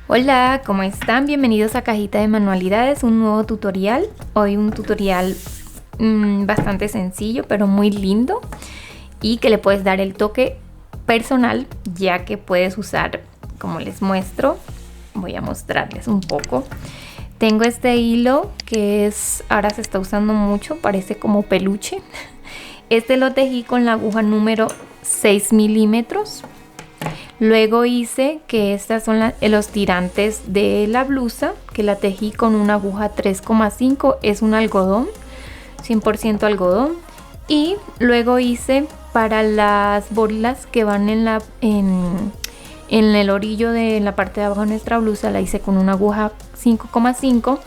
Hola, ¿cómo están? Bienvenidos a Cajita de Manualidades, un nuevo tutorial. Hoy un tutorial bastante sencillo, pero muy lindo y que le puedes dar el toque personal, ya que puedes usar, como les muestro, voy a mostrarles un poco. Tengo este hilo que ahora se está usando mucho, parece como peluche. Este lo tejí con la aguja número 6 milímetros. Luego hice que estas son los tirantes de la blusa, que la tejí con una aguja 3,5, es un algodón, 100% algodón. Y luego hice para las bolas que van en el orillo de la parte de abajo de nuestra blusa, la hice con una aguja 5,5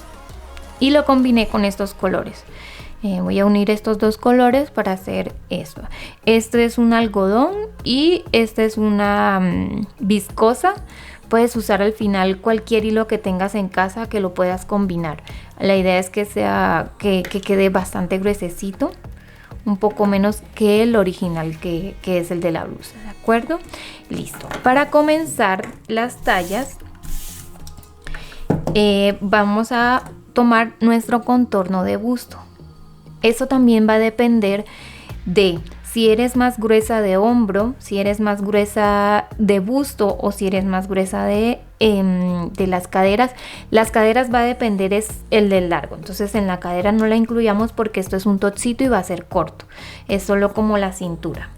y lo combiné con estos colores. Voy a unir estos dos colores para hacer esto. Este es un algodón y este es una viscosa. Puedes usar al final cualquier hilo que tengas en casa que lo puedas combinar. La idea es que quede bastante gruesecito, un poco menos que el original que es el de la blusa, ¿de acuerdo? Listo. Para comenzar las tallas, vamos a tomar nuestro contorno de busto. Eso también va a depender de si eres más gruesa de hombro, si eres más gruesa de busto o si eres más gruesa de las caderas. Las caderas va a depender es el del largo. Entonces en la cadera no la incluyamos porque esto es un topcito y va a ser corto. Es solo como la cintura.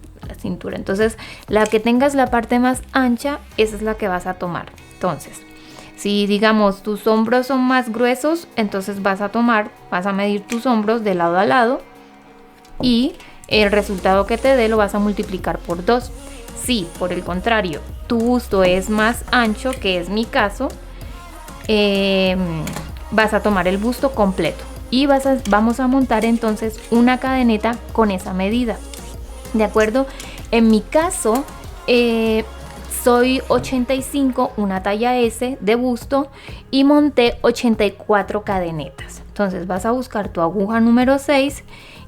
Entonces la que tengas la parte más ancha, esa es la que vas a tomar. Entonces, si digamos tus hombros son más gruesos, entonces vas a medir tus hombros de lado a lado y el resultado que te dé lo vas a multiplicar por 2. Si por el contrario tu busto es más ancho, que es mi caso, vas a tomar el busto completo y vamos a montar entonces una cadeneta con esa medida, ¿de acuerdo? En mi caso, soy 85, una talla S de busto y monté 84 cadenetas. Entonces vas a buscar tu aguja número 6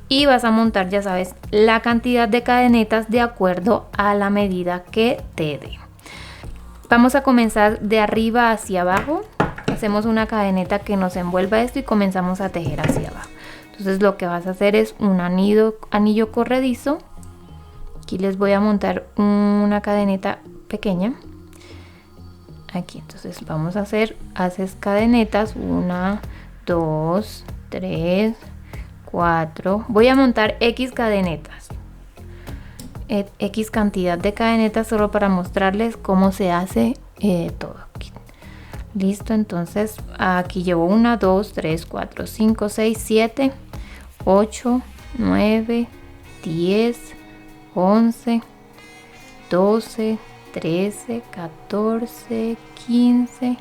y vas a montar, ya sabes, la cantidad de cadenetas de acuerdo a la medida que te dé. Vamos a comenzar de arriba hacia abajo. Hacemos una cadeneta que nos envuelva esto y comenzamos a tejer hacia abajo. Entonces lo que vas a hacer es un anillo corredizo. Aquí les voy a montar una cadeneta pequeña aquí. Entonces vamos a haces cadenetas 1, 2, 3, 4. Voy a montar X cadenetas, X cantidad de cadenetas, solo para mostrarles cómo se hace todo aquí. Listo, entonces aquí llevo 1, 2, 3, 4, 5, 6, 7, 8, 9, 10, 11, 12, 13, 14, 15,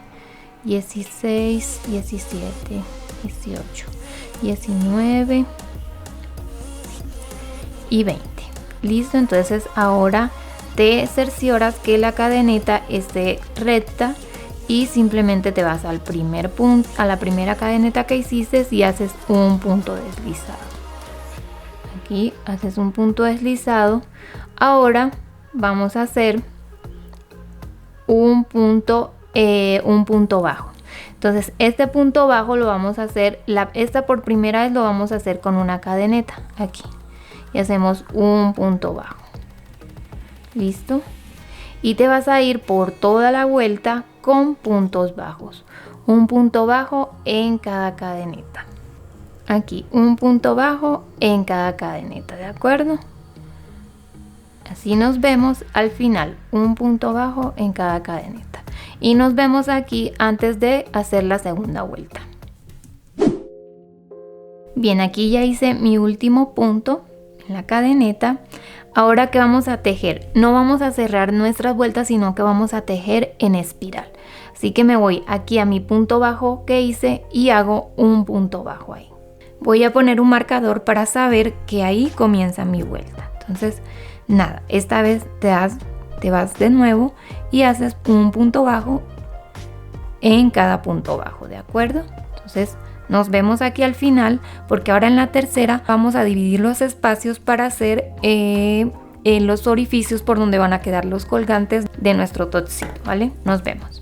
16, 17, 18, 19 y 20. Listo, entonces ahora te cercioras que la cadeneta esté recta y simplemente te vas al primer punto, a la primera cadeneta que hiciste y haces un punto deslizado. Aquí haces un punto deslizado. Ahora vamos a hacer un punto bajo. Entonces este punto bajo lo vamos a hacer, esta por primera vez lo vamos a hacer con una cadeneta aquí y hacemos un punto bajo. Listo, y te vas a ir por toda la vuelta con puntos bajos, un punto bajo en cada cadeneta. Aquí un punto bajo en cada cadeneta, ¿de acuerdo? Así nos vemos al final, un punto bajo en cada cadeneta. Y nos vemos aquí antes de hacer la segunda vuelta. Bien, aquí ya hice mi último punto en la cadeneta. Ahora, ¿qué vamos a tejer? No vamos a cerrar nuestras vueltas, sino que vamos a tejer en espiral. Así que me voy aquí a mi punto bajo que hice y hago un punto bajo ahí. Voy a poner un marcador para saber que ahí comienza mi vuelta. Entonces, nada, esta vez te vas de nuevo y haces un punto bajo en cada punto bajo, ¿de acuerdo? Entonces nos vemos aquí al final, porque ahora en la tercera vamos a dividir los espacios para hacer los orificios por donde van a quedar los colgantes de nuestro topcito, ¿vale? Nos vemos.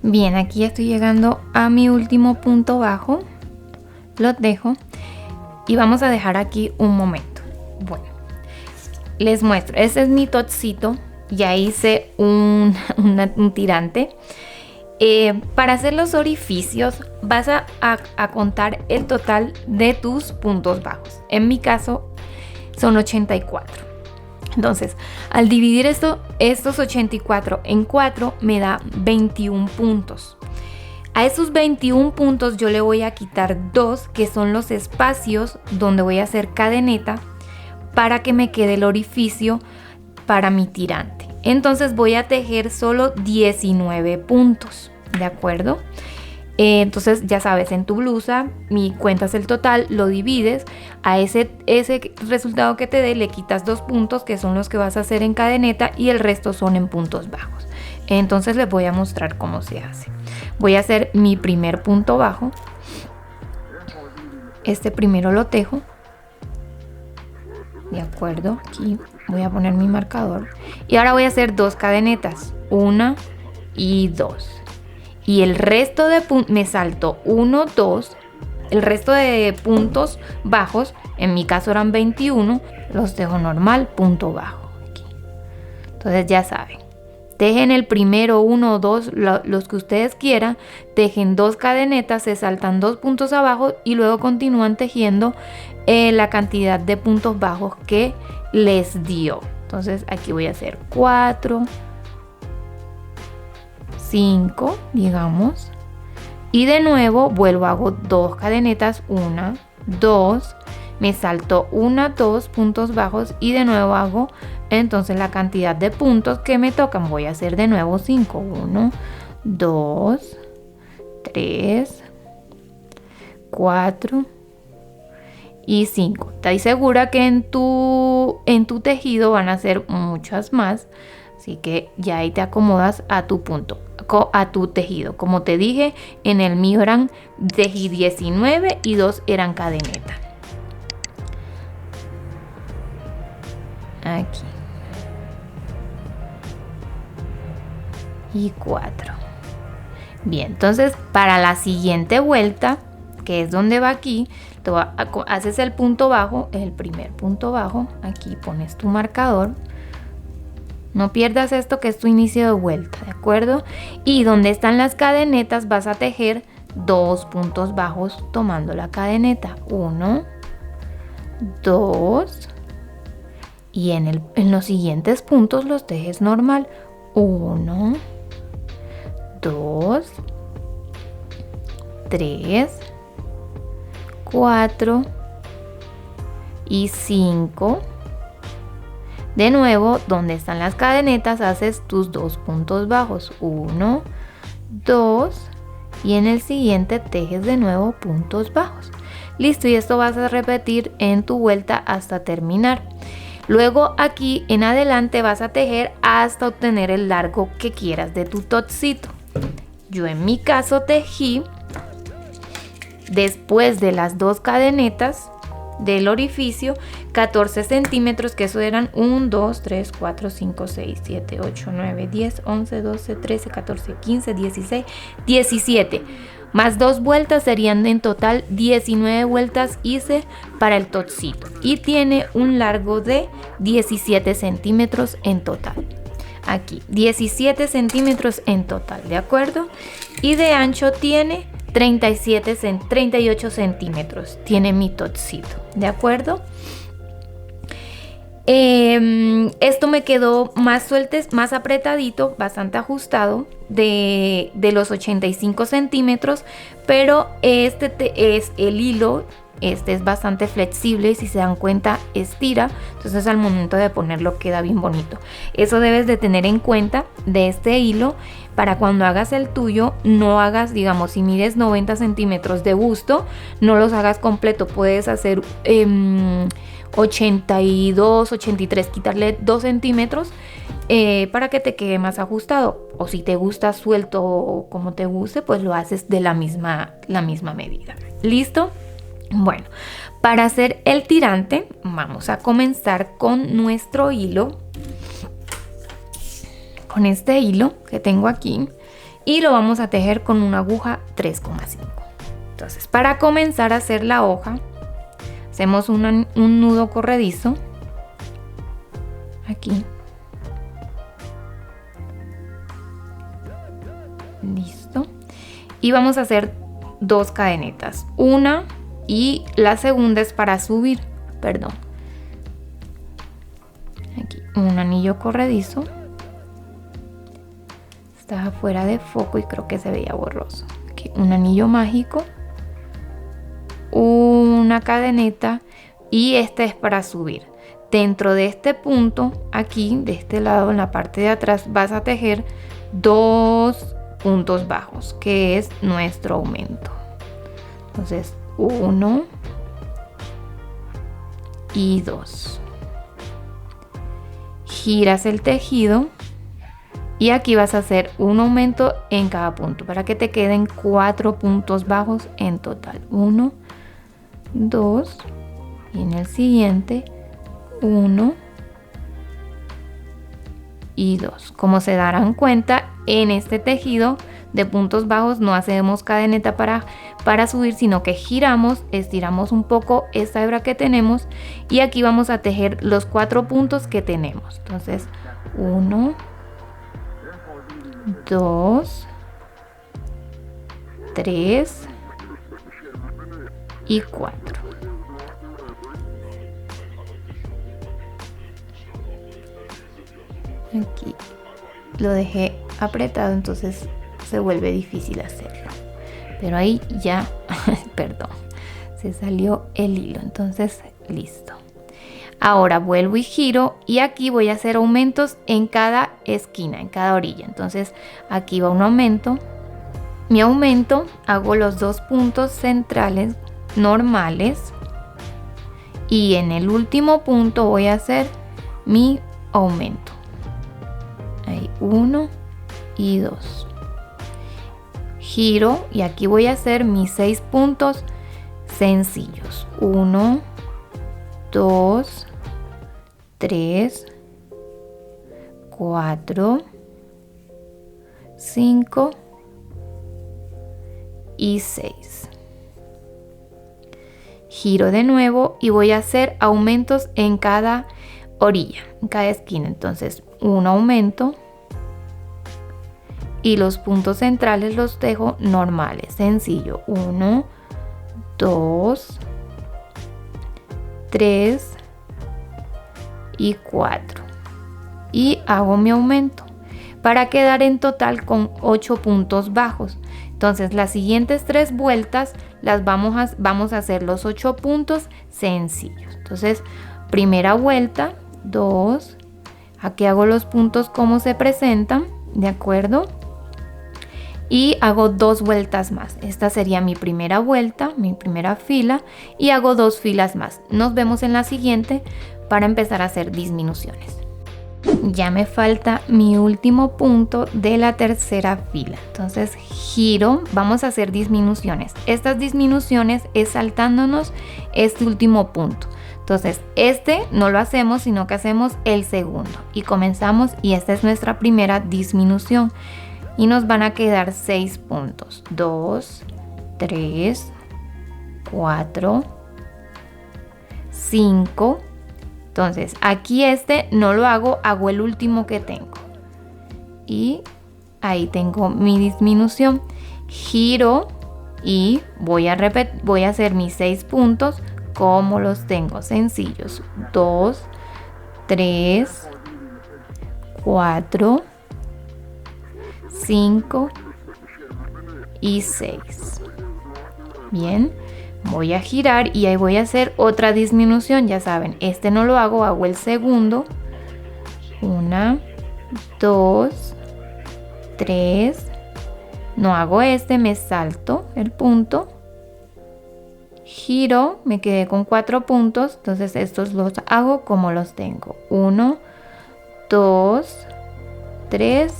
Bien, aquí estoy llegando a mi último punto bajo. Lo dejo y vamos a dejar aquí un momento. Bueno, les muestro. Este es mi totcito. Ya hice un tirante. Para hacer los orificios vas a contar el total de tus puntos bajos. En mi caso son 84. Entonces, al dividir estos 84 en 4 me da 21 puntos. A esos 21 puntos yo le voy a quitar 2, que son los espacios donde voy a hacer cadeneta para que me quede el orificio para mi tirante. Entonces voy a tejer solo 19 puntos, ¿de acuerdo? Entonces ya sabes, en tu blusa cuentas el total, lo divides, a ese resultado que te dé le quitas 2 puntos, que son los que vas a hacer en cadeneta, y el resto son en puntos bajos. Entonces les voy a mostrar cómo se hace. Voy a hacer mi primer punto bajo. Este primero lo tejo. De acuerdo, aquí voy a poner mi marcador. Y ahora voy a hacer 2 cadenetas, 1 y 2. Y el resto de puntos, me salto 1, 2, el resto de puntos bajos, en mi caso eran 21, los dejo normal, punto bajo. Aquí. Entonces ya saben, tejen el primero, 1 o 2, los que ustedes quieran, tejen 2 cadenetas, se saltan 2 puntos abajo y luego continúan tejiendo la cantidad de puntos bajos que les dio. Entonces aquí voy a hacer 4, 5, digamos, y de nuevo vuelvo, hago 2 cadenetas, 1, 2, me salto 1, 2 puntos bajos y de nuevo hago entonces la cantidad de puntos que me tocan. Voy a hacer de nuevo 5, 1, 2, 3, 4 y 5. Estoy segura que en tu tejido van a ser muchas más, así que ya ahí te acomodas a tu punto, a tu tejido. Como te dije, en el mío tejí 19 y 2 eran cadeneta. Aquí. Y 4. Bien, entonces para la siguiente vuelta, que es donde va aquí, haces el punto bajo, el primer punto bajo, aquí pones tu marcador. No pierdas esto, que es tu inicio de vuelta, ¿de acuerdo? Y donde están las cadenetas vas a tejer 2 puntos bajos tomando la cadeneta. 1, 2, y en los siguientes puntos los tejes normal. 1, 2, 3, 4 y 5. De nuevo, donde están las cadenetas, haces tus 2 puntos bajos. 1, 2, y en el siguiente tejes de nuevo puntos bajos. Listo, y esto vas a repetir en tu vuelta hasta terminar. Luego aquí en adelante vas a tejer hasta obtener el largo que quieras de tu totcito. Yo en mi caso tejí, después de las 2 cadenetas del orificio, 14 centímetros, que eso eran 1, 2, 3, 4, 5, 6, 7, 8, 9, 10, 11, 12, 13, 14, 15, 16, 17. Más 2 vueltas serían en total 19 vueltas hice para el totcito. Y tiene un largo de 17 centímetros en total. Aquí, 17 centímetros en total, ¿de acuerdo? Y de ancho tiene 38 centímetros. Tiene mi totcito, ¿de acuerdo? Esto me quedó más suelto, más apretadito, bastante ajustado de los 85 centímetros, pero este es el hilo, este es bastante flexible y si se dan cuenta estira, entonces al momento de ponerlo queda bien bonito. Eso debes de tener en cuenta de este hilo para cuando hagas el tuyo. No hagas, digamos, si mides 90 centímetros de busto, no los hagas completo, puedes hacer 82, 83, quitarle 2 centímetros para que te quede más ajustado, o si te gusta suelto o como te guste, pues lo haces de la misma medida. ¿Listo? Bueno, para hacer el tirante vamos a comenzar con nuestro hilo, con este hilo que tengo aquí, y lo vamos a tejer con una aguja 3,5. Entonces, para comenzar a hacer la hoja, hacemos un nudo corredizo aquí. Listo. Y vamos a hacer 2 cadenetas, una y la segunda es para subir, perdón. Aquí un anillo corredizo. Está fuera de foco y creo que se veía borroso. Aquí un anillo mágico, una cadeneta y este es para subir. Dentro de este punto, aquí de este lado en la parte de atrás, vas a tejer 2 puntos bajos, que es nuestro aumento. Entonces 1 y 2. Giras el tejido y aquí vas a hacer un aumento en cada punto para que te queden 4 puntos bajos en total. 1, 2 y en el siguiente 1 y 2. Como se darán cuenta, en este tejido de puntos bajos no hacemos cadeneta para subir, sino que giramos, estiramos un poco esta hebra que tenemos y aquí vamos a tejer los 4 puntos que tenemos. Entonces 1, 2, 3 y 4. Aquí lo dejé apretado, entonces se vuelve difícil hacerlo, pero ahí ya perdón, se salió el hilo. Entonces listo. Ahora vuelvo y giro y aquí voy a hacer aumentos en cada esquina, en cada orilla. Entonces aquí va un aumento, mi aumento, hago los 2 puntos centrales normales y en el último punto voy a hacer mi aumento. Ahí 1 y 2. Giro y aquí voy a hacer mis 6 puntos sencillos. 1, 2, 3, 4, 5 y 6. Giro de nuevo y voy a hacer aumentos en cada orilla, en cada esquina. Entonces un aumento y los puntos centrales los dejo normales, sencillo. 1, 2, 3 y 4 y hago mi aumento para quedar en total con 8 puntos bajos. Entonces las siguientes 3 vueltas las vamos a hacer los 8 puntos sencillos. Entonces primera vuelta, 2, aquí hago los puntos como se presentan, ¿de acuerdo? Y hago 2 vueltas más. Esta sería mi primera vuelta, mi primera fila, y hago 2 filas más. Nos vemos en la siguiente para empezar a hacer disminuciones. Ya me falta mi último punto de la tercera fila. Entonces giro, vamos a hacer disminuciones. Estas disminuciones es saltándonos este último punto. Entonces este no lo hacemos, sino que hacemos el segundo. Y comenzamos y esta es nuestra primera disminución. Y nos van a quedar 6 puntos. 2, 3, 4, 5. Entonces aquí este no lo hago, hago el último que tengo. Y ahí tengo mi disminución. Giro y voy a hacer mis 6 puntos como los tengo, sencillos. 2, 3, 4, 5 y 6. Bien, voy a girar y ahí voy a hacer otra disminución. Ya saben, este no lo hago, hago el segundo. 1, 2, 3. No hago este, me salto el punto. Giro, me quedé con 4 puntos. Entonces estos los hago como los tengo. 1, 2, 3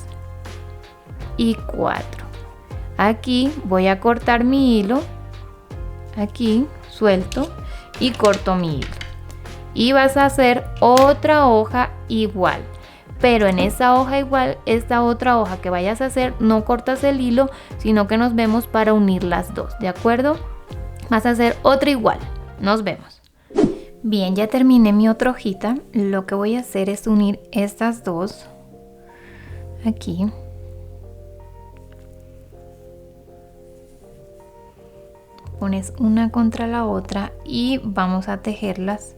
y 4. Aquí voy a cortar mi hilo, aquí suelto y corto mi hilo y vas a hacer otra hoja igual, pero en esa hoja igual, esta otra hoja que vayas a hacer, no cortas el hilo, sino que nos vemos para unir las dos, ¿de acuerdo? Vas a hacer otra igual, nos vemos. Bien, ya terminé mi otra hojita. Lo que voy a hacer es unir estas dos aquí. Pones una contra la otra y vamos a tejerlas.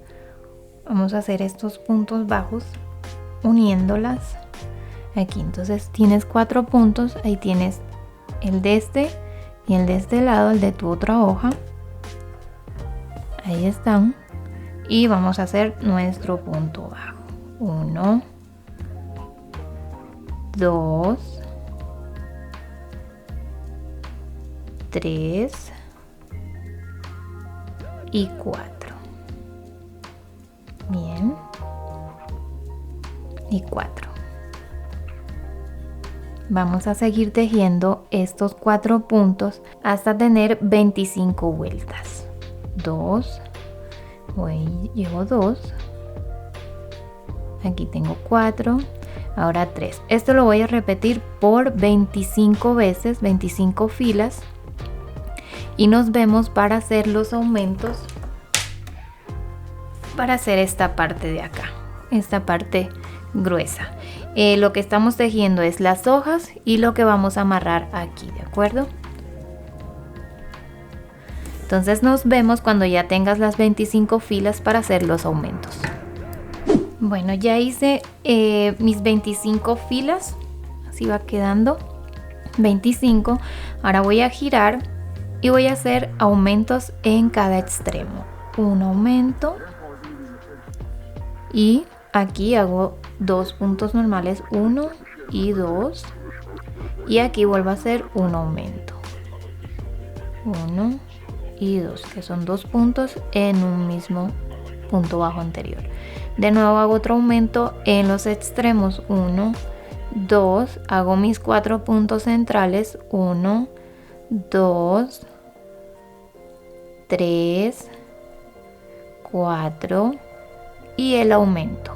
Vamos a hacer estos puntos bajos uniéndolas aquí. Entonces tienes 4 puntos, ahí tienes el de este y el de este lado, el de tu otra hoja. Ahí están. Y vamos a hacer nuestro punto bajo. 1, 2, 3 y 4. Bien. Y 4. Vamos a seguir tejiendo estos 4 puntos hasta tener 25 vueltas. 2. Llevo 2. Aquí tengo 4. Ahora 3. Esto lo voy a repetir por 25 veces, 25 filas. Y nos vemos para hacer los aumentos. Para hacer esta parte de acá. Esta parte gruesa. Lo que estamos tejiendo es las hojas y lo que vamos a amarrar aquí, ¿de acuerdo? Entonces nos vemos cuando ya tengas las 25 filas para hacer los aumentos. Bueno, ya hice mis 25 filas, así va quedando, 25. Ahora voy a girar y voy a hacer aumentos en cada extremo. Un aumento y aquí hago 2 puntos normales, 1 y 2, y aquí vuelvo a hacer un aumento, 1 y 2, que son 2 puntos en un mismo punto bajo anterior. De nuevo hago otro aumento en los extremos, 1, 2, hago mis 4 puntos centrales, 1, 2, 3, 4 y el aumento.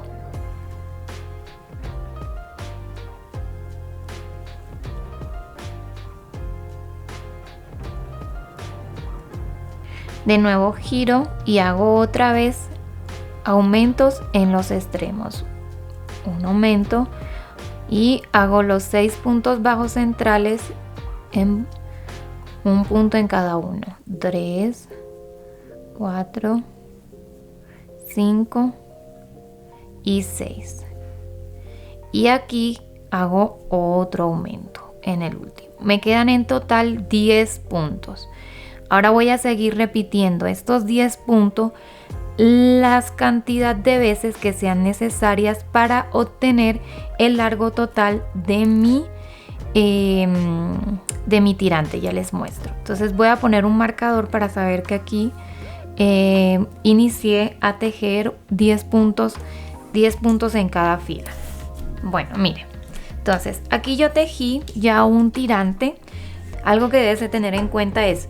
De nuevo giro y hago otra vez aumentos en los extremos. Un aumento y hago los 6 puntos bajos centrales en un punto en cada uno. 3, 4, 5 y 6. Y aquí hago otro aumento en el último. Me quedan en total 10 puntos. Ahora voy a seguir repitiendo estos 10 puntos las cantidad de veces que sean necesarias para obtener el largo total de mi tirante. Ya les muestro. Entonces voy a poner un marcador para saber que aquí inicié a tejer 10 puntos en cada fila. Bueno, miren, entonces aquí yo tejí ya un tirante. Algo que debes de tener en cuenta es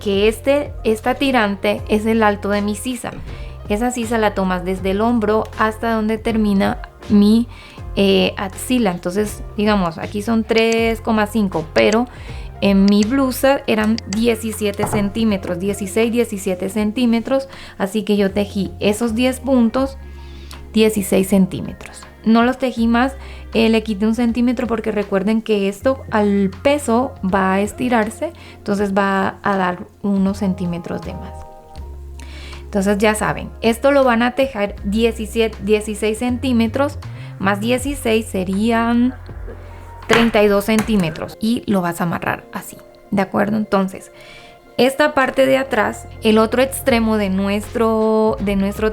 que esta tirante es el alto de mi sisa. Esa sisa la tomas desde el hombro hasta donde termina mi axila. Entonces, digamos, aquí son 3,5, pero en mi blusa eran 17 centímetros, 16, 17 centímetros. Así que yo tejí esos 10 puntos, 16 centímetros. No los tejí más, le quité 1 centímetro porque recuerden que esto al peso va a estirarse, entonces va a dar unos centímetros de más. Entonces ya saben, esto lo van a tejer 16 centímetros más 16 serían 32 centímetros y lo vas a amarrar así, ¿de acuerdo? Entonces esta parte de atrás, el otro extremo de nuestro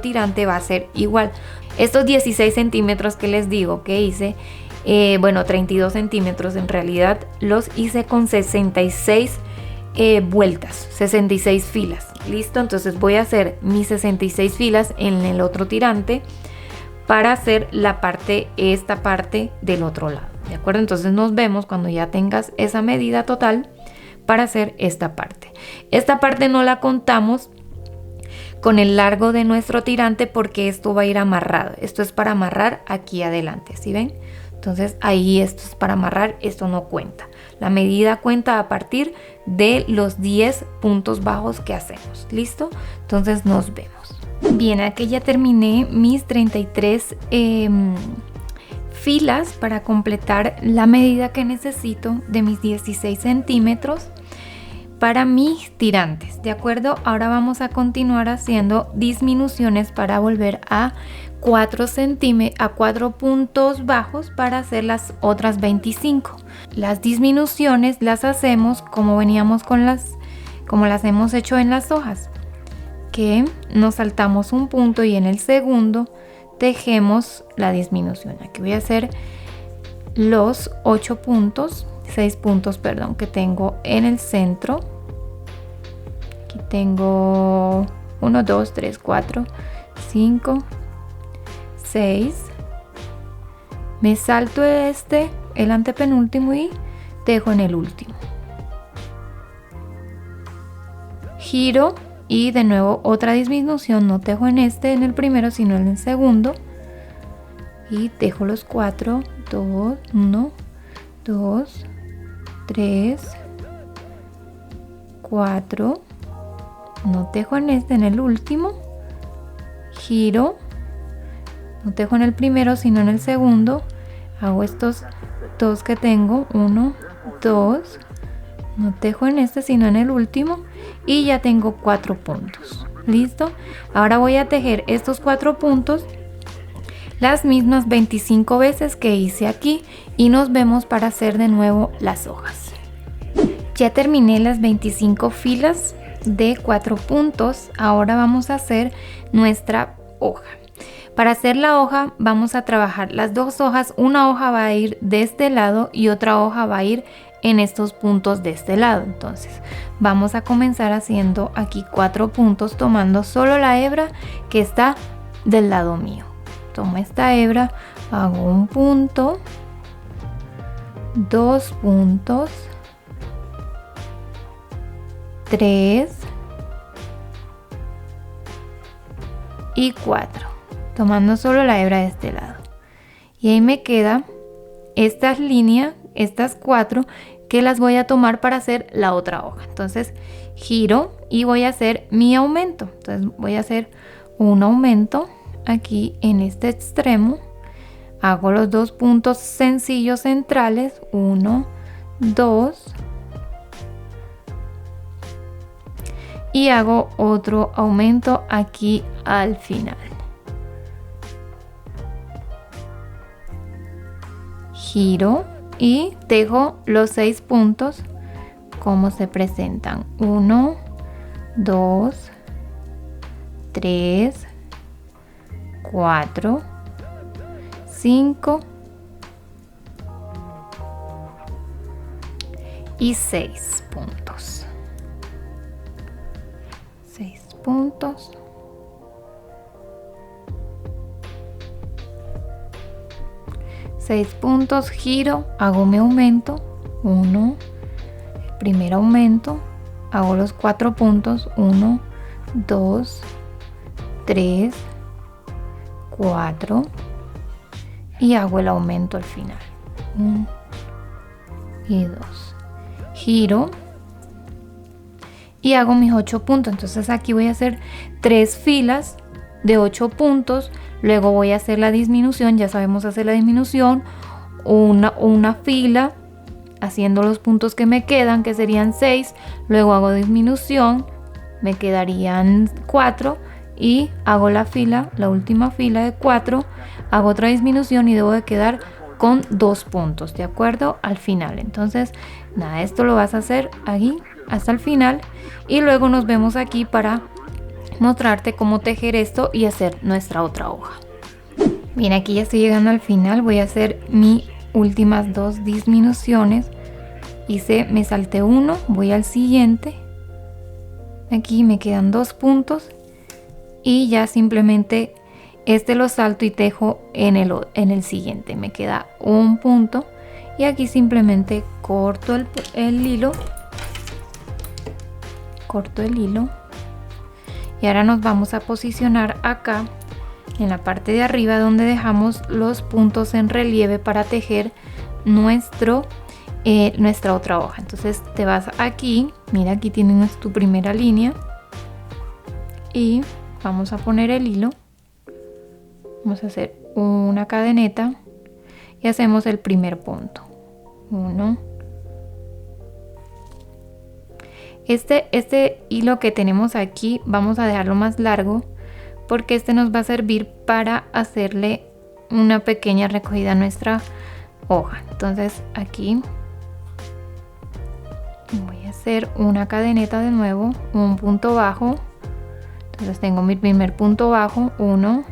tirante va a ser igual. Estos 16 centímetros que les digo que hice, 32 centímetros en realidad, los hice con 66 vueltas, 66 filas. Listo, entonces voy a hacer mis 66 filas en el otro tirante para hacer esta parte del otro lado, ¿de acuerdo? Entonces nos vemos cuando ya tengas esa medida total para hacer esta parte. Esta parte no la contamos con el largo de nuestro tirante, porque esto va a ir amarrado. Esto es para amarrar aquí adelante, ¿sí ven? Entonces ahí esto es para amarrar, esto no cuenta. La medida cuenta a partir de los 10 puntos bajos que hacemos. ¿Listo? Entonces nos vemos. Bien, aquí ya terminé mis 33 filas para completar la medida que necesito de mis 16 centímetros para mis tirantes, ¿de acuerdo? Ahora vamos a continuar haciendo disminuciones para volver a 4 puntos bajos para hacer las otras 25. Las disminuciones las hacemos como veníamos como las hemos hecho en las hojas, que nos saltamos un punto y en el segundo tejemos la disminución. Aquí voy a hacer los 6 puntos, perdón, que tengo en el centro. Aquí tengo 1, 2, 3, 4, 5, 6. Me salto el antepenúltimo y tejo en el último. Giro y de nuevo otra disminución, no tejo en el primero, sino en el segundo. Y tejo los 4, 2, 1, 2, 3, 4. No tejo en en el último. Giro. No tejo en el primero, sino en el segundo. Hago estos 2 que tengo. 1, 2. No tejo en sino en el último. Y ya tengo 4 puntos. ¿Listo? Ahora voy a tejer estos 4 puntos las mismas 25 veces que hice aquí. Y nos vemos para hacer de nuevo las hojas. Ya terminé las 25 filas de 4 puntos. Ahora vamos a hacer nuestra hoja. Para hacer la hoja vamos a trabajar las 2 hojas. Una hoja va a ir de este lado y otra hoja va a ir en estos puntos de este lado. Entonces vamos a comenzar haciendo aquí 4 puntos, tomando solo la hebra que está del lado mío. Tomo esta hebra, hago un punto, 2 puntos, 3 y 4, tomando solo la hebra de este lado. Y ahí me queda estas líneas, estas 4, que las voy a tomar para hacer la otra hoja. Entonces giro y voy a hacer mi aumento. Entonces voy a hacer un aumento aquí en este extremo. Hago los 2 puntos sencillos centrales, 1, 2, y hago otro aumento aquí al final. Giro y tejo los 6 puntos como se presentan. 1, 2, 3, 4, 5 y 6 puntos. 6 puntos. Giro, hago mi aumento, 1, el primer aumento, hago los 4 puntos, 1, 2, 3, 4 y hago el aumento al final, 1 y 2. Giro y hago mis 8 puntos. Entonces aquí voy a hacer 3 filas de 8 puntos. Luego voy a hacer la disminución, ya sabemos hacer la disminución, una fila haciendo los puntos que me quedan, que serían 6. Luego hago disminución, me quedarían 4 y hago la última fila de 4, hago otra disminución y debo de quedar con 2 puntos, ¿de acuerdo? Al final. Entonces nada, esto lo vas a hacer aquí hasta el final y luego nos vemos aquí para mostrarte cómo tejer esto y hacer nuestra otra hoja. Bien, aquí ya estoy llegando al final. Voy a hacer mis últimas 2 disminuciones. Me salté uno, voy al siguiente. Aquí me quedan 2 puntos y ya simplemente lo salto y tejo en el siguiente. Me queda un punto y aquí simplemente corto el hilo. Y ahora nos vamos a posicionar acá en la parte de arriba donde dejamos los puntos en relieve para tejer nuestra otra hoja. Entonces te vas aquí, mira, aquí tienes tu primera línea y vamos a poner el hilo. Vamos a hacer una cadeneta y hacemos el primer punto. 1. Este hilo que tenemos aquí vamos a dejarlo más largo porque este nos va a servir para hacerle una pequeña recogida a nuestra hoja. Entonces aquí voy a hacer una cadeneta de nuevo, un punto bajo. Entonces tengo mi primer punto bajo, 1,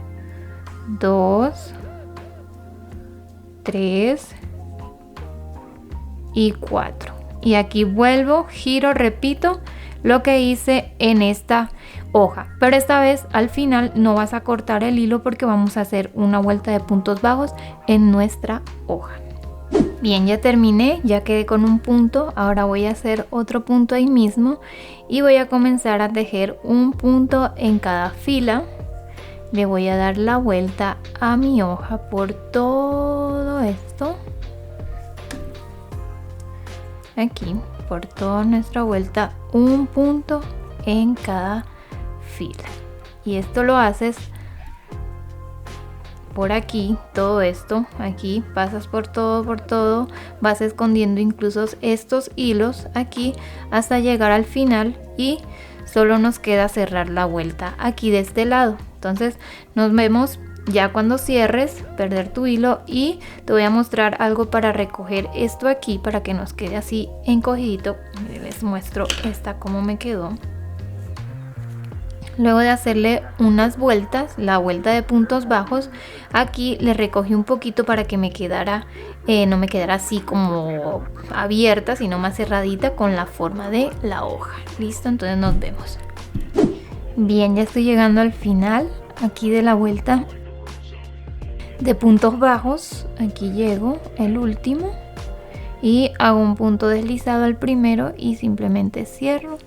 2, 3 y 4. Y aquí vuelvo, giro, repito lo que hice en esta hoja, pero esta vez al final no vas a cortar el hilo porque vamos a hacer una vuelta de puntos bajos en nuestra hoja. Bien, ya terminé, ya quedé con un punto. Ahora voy a hacer otro punto ahí mismo y voy a comenzar a tejer un punto en cada fila. Le voy a dar la vuelta a mi hoja por todo esto, aquí por toda nuestra vuelta, un punto en cada fila. Y esto lo haces por aquí, todo esto aquí, pasas por todo, vas escondiendo incluso estos hilos aquí hasta llegar al final y solo nos queda cerrar la vuelta aquí de este lado. Entonces nos vemos ya cuando cierres, perder tu hilo, y te voy a mostrar algo para recoger esto aquí para que nos quede así encogidito. Les muestro esta cómo me quedó. Luego de hacerle unas vueltas, la vuelta de puntos bajos, aquí le recogí un poquito para que me quedara, no me quedara así como abierta, sino más cerradita con la forma de la hoja. Listo, entonces nos vemos. Bien, ya estoy llegando al final aquí de la vuelta de puntos bajos. Aquí llego, el último, y hago un punto deslizado al primero y simplemente cierro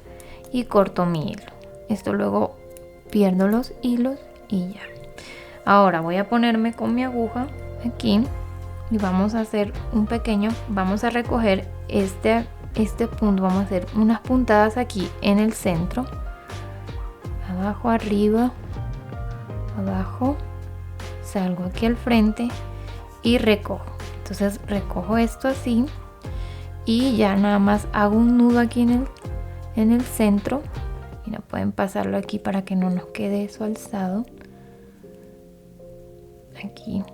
y corto mi hilo. Esto luego pierdo los hilos y ya. Ahora voy a ponerme con mi aguja aquí y vamos a hacer un pequeño, vamos a recoger este punto, vamos a hacer unas puntadas aquí en el centro, abajo, arriba, abajo, salgo aquí al frente y recojo. Entonces recojo esto así y ya nada más hago un nudo aquí en el centro. Mira, pueden pasarlo aquí para que no nos quede eso alzado. Aquí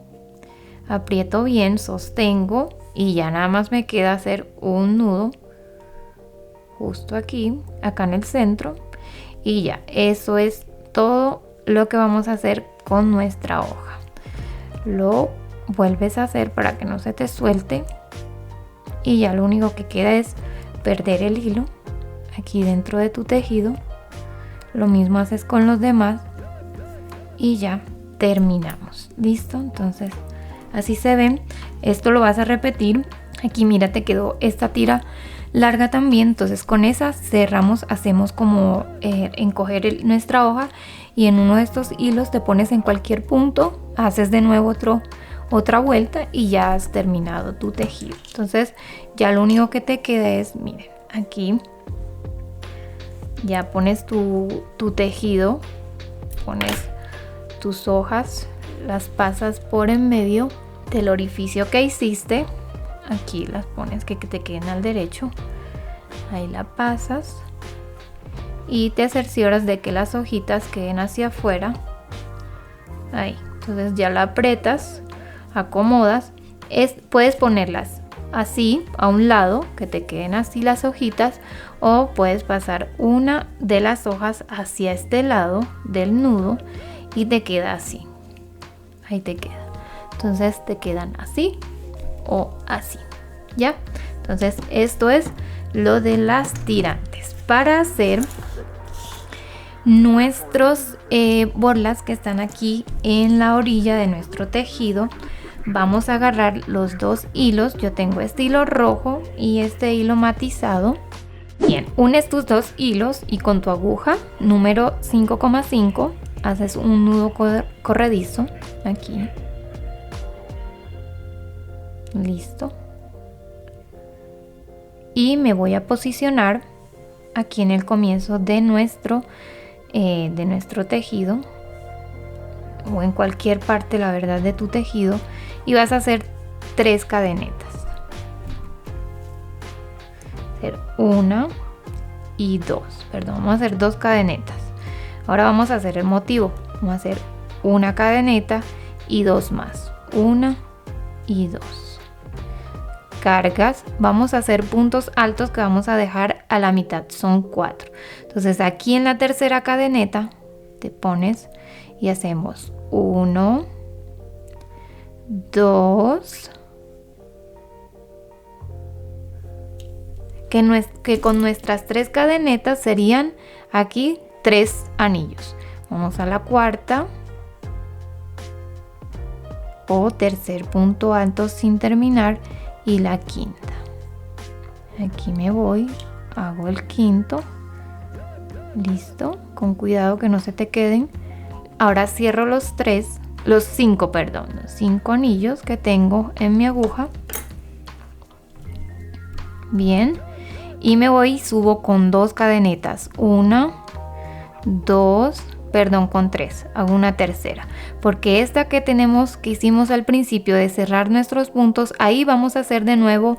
aprieto bien, sostengo y ya nada más me queda hacer un nudo justo aquí, acá en el centro, y ya, eso es todo lo que vamos a hacer con nuestra hoja. Lo vuelves a hacer para que no se te suelte y ya lo único que queda es perder el hilo aquí dentro de tu tejido. Lo mismo haces con los demás y ya terminamos. Listo, entonces así se ven. Esto lo vas a repetir. Aquí mira, te quedó esta tira larga también, entonces con esa cerramos, hacemos como encoger nuestra hoja, y en uno de estos hilos te pones en cualquier punto, haces de nuevo otra vuelta y ya has terminado tu tejido. Entonces ya lo único que te queda es, miren, aquí ya pones tu tejido, pones tus hojas, las pasas por en medio del orificio que hiciste. Aquí las pones que te queden al derecho, ahí la pasas y te cercioras de que las hojitas queden hacia afuera, ahí. Entonces ya la aprietas, acomodas, puedes ponerlas así a un lado, que te queden así las hojitas, o puedes pasar una de las hojas hacia este lado del nudo y te queda así, ahí te queda. Entonces te quedan así o así, ¿ya? Entonces esto es lo de las tirantes. Para hacer nuestros borlas que están aquí en la orilla de nuestro tejido, vamos a agarrar los dos hilos. Yo tengo este hilo rojo y este hilo matizado. Bien, unes tus dos hilos y con tu aguja número 5,5 haces un nudo corredizo aquí. Listo. Y me voy a posicionar aquí en el comienzo de nuestro tejido, o en cualquier parte, la verdad, de tu tejido, y vas a hacer 3 cadenetas. Hacer 1 y 2, perdón, vamos a hacer 2 cadenetas. Ahora vamos a hacer el motivo. Vamos a hacer una cadeneta y 2 más, 1 y 2. Cargas, vamos a hacer puntos altos que vamos a dejar a la mitad, son 4. Entonces aquí en la tercera cadeneta te pones y hacemos 1, 2, que con nuestras 3 cadenetas serían aquí 3 anillos. Vamos a la cuarta o tercer punto alto sin terminar y la quinta. Aquí me voy, hago el quinto, listo, con cuidado que no se te queden. Ahora cierro los 5 anillos que tengo en mi aguja. Bien, y me voy y subo con 2 cadenetas, con 3, hago una tercera, porque esta que hicimos al principio de cerrar nuestros puntos, ahí vamos a hacer de nuevo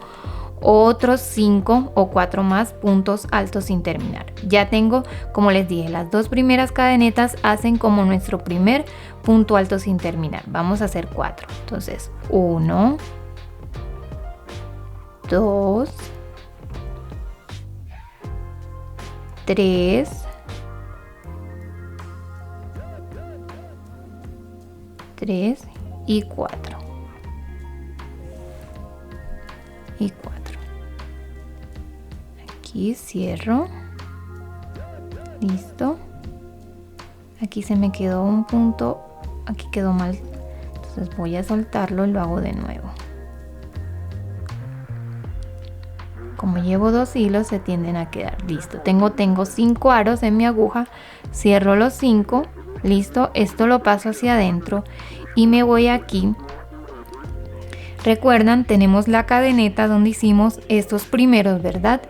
otros 5 o 4 más puntos altos sin terminar. Ya tengo, como les dije, las 2 primeras cadenetas hacen como nuestro primer punto alto sin terminar. Vamos a hacer 4, entonces 1, 2, 3, 3 y 4. Aquí cierro. Listo. Aquí se me quedó un punto, aquí quedó mal. Entonces voy a soltarlo y lo hago de nuevo. Como llevo 2 hilos se tienden a quedar. Listo. Tengo 5 aros en mi aguja. Cierro los 5. Listo, esto lo paso hacia adentro y me voy aquí. Recuerdan, tenemos la cadeneta donde hicimos estos primeros, ¿verdad?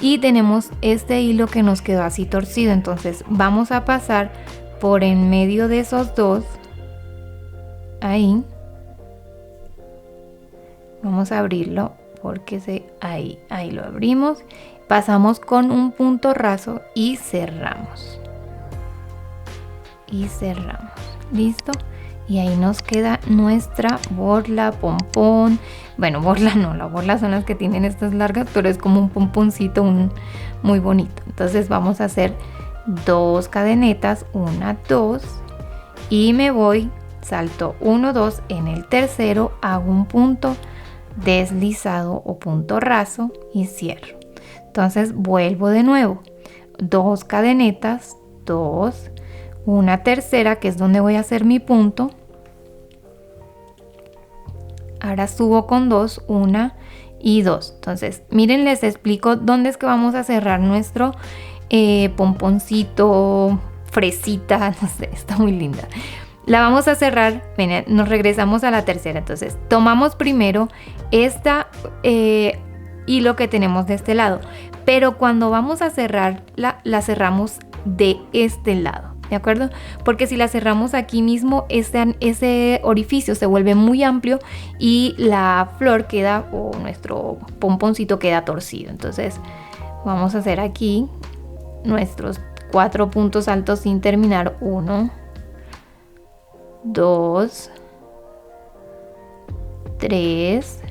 Y tenemos este hilo que nos quedó así torcido, entonces vamos a pasar por en medio de esos 2. Ahí. Vamos a abrirlo porque ahí lo abrimos. Pasamos con un punto raso y cerramos. Listo, y ahí nos queda nuestra borla, pompón. Bueno, borla no, la borla son las que tienen estas largas, pero es como un pomponcito muy bonito. Entonces vamos a hacer 2 cadenetas, 1, 2, y me voy, salto 1, 2, en el tercero hago un punto deslizado o punto raso y cierro. Entonces vuelvo de nuevo, 2 cadenetas, 2, una tercera, que es donde voy a hacer mi punto. Ahora subo con 2, 1 y 2. Entonces, miren, les explico dónde es que vamos a cerrar nuestro pomponcito, fresita, no sé, está muy linda. La vamos a cerrar, ven, nos regresamos a la tercera. Entonces, tomamos primero esta hilo que tenemos de este lado, pero cuando vamos a cerrar, la cerramos de este lado. ¿De acuerdo? Porque si la cerramos aquí mismo, ese orificio se vuelve muy amplio y la flor queda, o nuestro pomponcito queda torcido. Entonces vamos a hacer aquí nuestros 4 puntos altos sin terminar. 1, 2, 3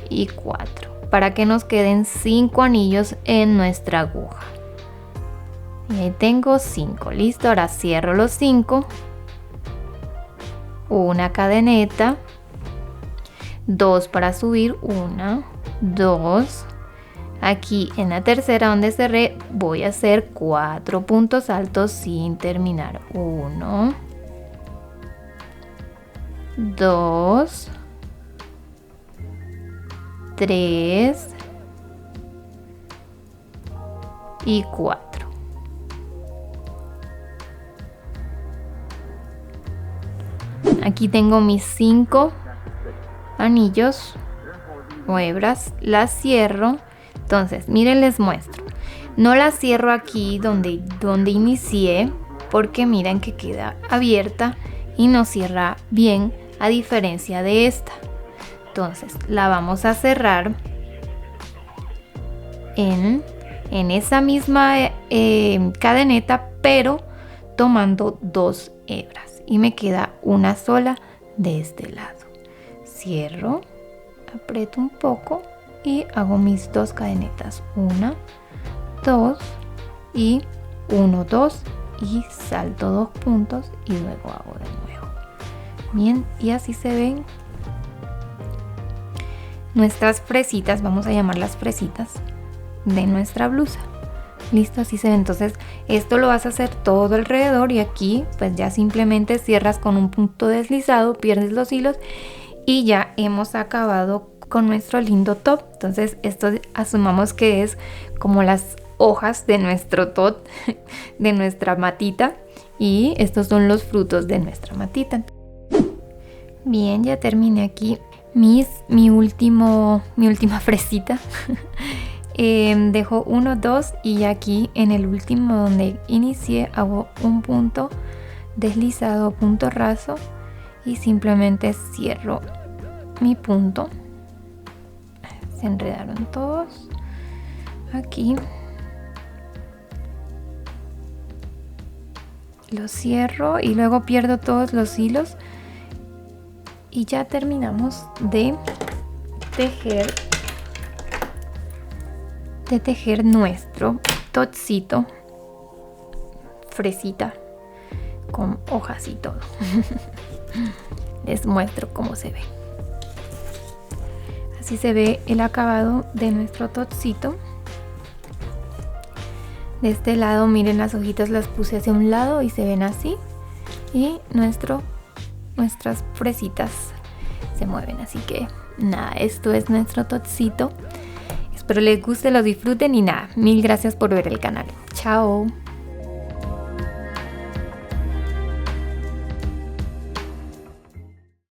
y 4, para que nos queden 5 anillos en nuestra aguja. Y ahí tengo 5, listo. Ahora cierro los 5, una cadeneta, 2 para subir, 1, 2. Aquí en la tercera donde cerré voy a hacer 4 puntos altos sin terminar. 1, 2, 3 y 4. Aquí tengo mis 5 anillos o hebras, las cierro. Entonces, miren, les muestro. No las cierro aquí donde inicié, porque miren que queda abierta y no cierra bien, a diferencia de esta. Entonces, la vamos a cerrar en esa misma cadeneta, pero tomando 2 hebras, y me queda una sola de este lado. Cierro, aprieto un poco y hago mis 2 cadenetas, 1, 2 y 1, 2, y salto 2 puntos y luego hago de nuevo. Bien, y así se ven nuestras fresitas, vamos a llamarlas fresitas, de nuestra blusa. Listo, así se ve. Entonces esto lo vas a hacer todo alrededor, y aquí pues ya simplemente cierras con un punto deslizado, pierdes los hilos y ya hemos acabado con nuestro lindo top. Entonces esto asumamos que es como las hojas de nuestro top, de nuestra matita, y estos son los frutos de nuestra matita. Bien, ya terminé aquí mi última fresita. Dejo 1, 2 y aquí en el último donde inicié hago un punto deslizado, punto raso, y simplemente cierro mi punto. Se enredaron todos aquí, lo cierro y luego pierdo todos los hilos, y ya terminamos de tejer nuestro topcito fresita con hojas y todo. Les muestro cómo se ve. Así se ve el acabado de nuestro topcito. De este lado, miren, las hojitas las puse hacia un lado y se ven así, y nuestras fresitas se mueven. Así que nada, esto es nuestro topcito. Espero les guste, lo disfruten, y nada, mil gracias por ver el canal. Chao.